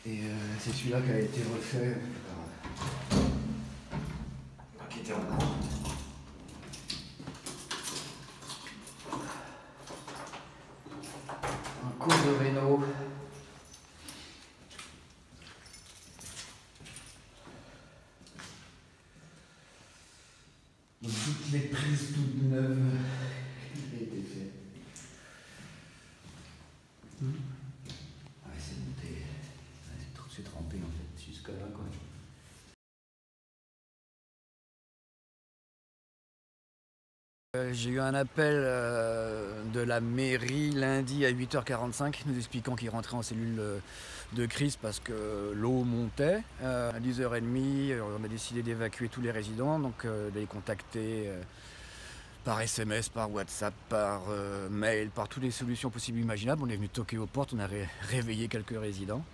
Et c'est celui-là qui a été refait, qui était en cours. Un cours de réno. Donc, toutes les prises toutes neuves qui ont été faites. Ouais, c'est monté. C'est trempé en fait, jusqu'à là quoi. J'ai eu un appel de la mairie lundi à 8h45 nous expliquant qu'ils rentraient en cellule de crise parce que l'eau montait. À 10h30, on a décidé d'évacuer tous les résidents, donc de les contacter par SMS, par WhatsApp, par mail, par toutes les solutions possibles et imaginables. On est venu toquer aux portes, on a réveillé quelques résidents.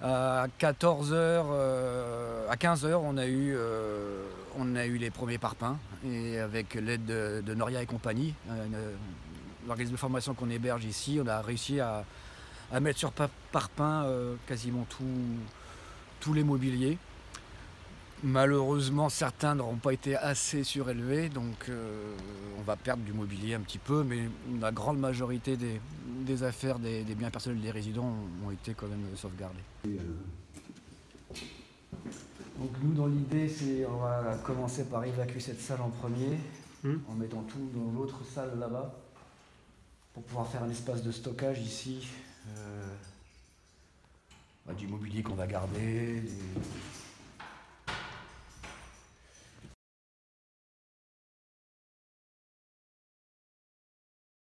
À 14h, à 15h, on a eu les premiers parpaings, et avec l'aide de Noria et compagnie, l'organisme de formation qu'on héberge ici, on a réussi à mettre sur parpaing quasiment tous les mobiliers. Malheureusement, certains n'auront pas été assez surélevés, donc on va perdre du mobilier un petit peu, mais la grande majorité des affaires, des biens personnels des résidents ont été quand même sauvegardés. Donc nous, dans l'idée, on va commencer par évacuer cette salle en premier, en mettant tout dans l'autre salle là-bas, pour pouvoir faire un espace de stockage ici, du mobilier qu'on va garder.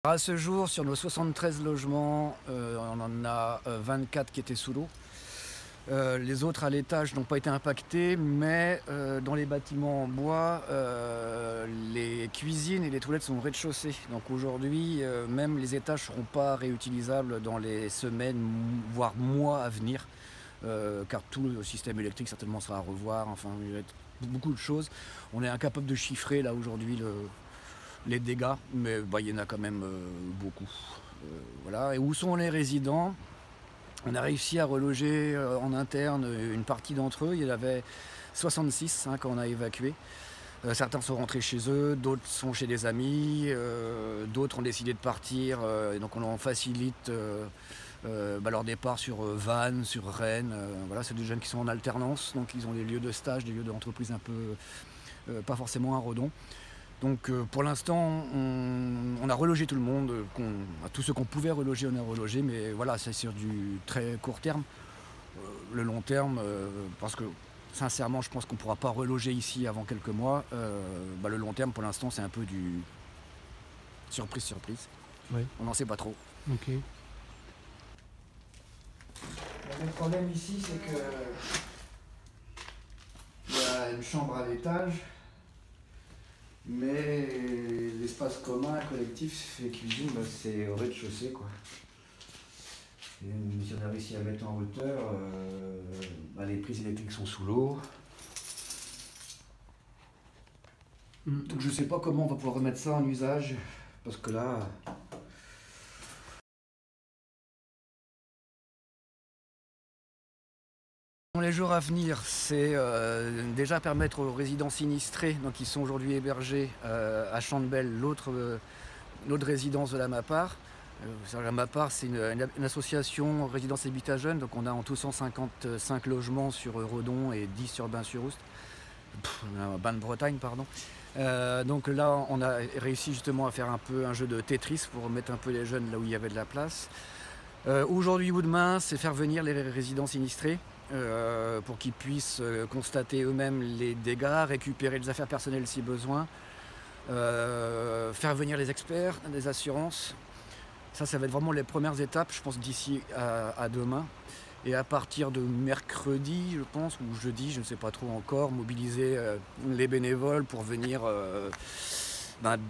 À ce jour, sur nos 73 logements, on en a 24 qui étaient sous l'eau. Les autres à l'étage n'ont pas été impactés, mais dans les bâtiments en bois, les cuisines et les toilettes sont au rez-de-chaussée. Donc aujourd'hui, même les étages ne seront pas réutilisables dans les semaines, voire mois à venir, car tout le système électrique certainement sera à revoir, enfin il va y avoir beaucoup de choses. On est incapable de chiffrer là aujourd'hui les dégâts, mais il y en a quand même beaucoup. Voilà. Et où sont les résidents? On a réussi à reloger en interne une partie d'entre eux. Il y en avait 66 quand on a évacué. Certains sont rentrés chez eux, d'autres sont chez des amis, d'autres ont décidé de partir, et donc on en facilite leur départ sur Vannes, sur Rennes. Voilà, c'est des jeunes qui sont en alternance, donc ils ont des lieux de stage, des lieux d'entreprise un peu pas forcément à Redon. Donc pour l'instant, on a relogé tout le monde, tous ceux qu'on pouvait reloger, on a relogé, mais voilà, c'est sur du très court terme. Le long terme, parce que sincèrement, je pense qu'on ne pourra pas reloger ici avant quelques mois. Le long terme, pour l'instant, c'est un peu du surprise. Ouais. On n'en sait pas trop. Ok. Le problème ici, c'est que il y a une chambre à l'étage. Mais l'espace commun, collectif et cuisine, c'est au rez-de-chaussée quoi. Et si on a réussi à mettre en hauteur, les prises électriques sont sous l'eau. Donc je ne sais pas comment on va pouvoir remettre ça en usage, parce que là... Dans les jours à venir, c'est déjà permettre aux résidents sinistrés, donc qui sont aujourd'hui hébergés à Champdebelle, l'autre résidence de la MAPAR. La MAPAR, c'est une association résidence habitat jeunes, donc on a en tout 155 logements sur Redon et 10 sur Bain-sur-Oust. Bain-de-Bretagne, pardon. Donc là, on a réussi justement à faire un peu un jeu de Tetris pour mettre un peu les jeunes là où il y avait de la place. Aujourd'hui ou demain, c'est faire venir les résidents sinistrés. Pour qu'ils puissent constater eux-mêmes les dégâts, récupérer les affaires personnelles si besoin, faire venir les experts des assurances. Ça va être vraiment les premières étapes, je pense, d'ici à demain. Et à partir de mercredi, je pense, ou jeudi, je ne sais pas trop encore, mobiliser les bénévoles pour venir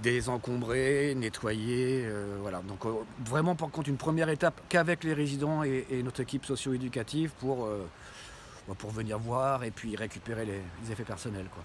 désencombrer, nettoyer. Voilà. Donc vraiment, par contre, une première étape qu'avec les résidents et notre équipe socio-éducative pour venir voir et puis récupérer les effets personnels, quoi.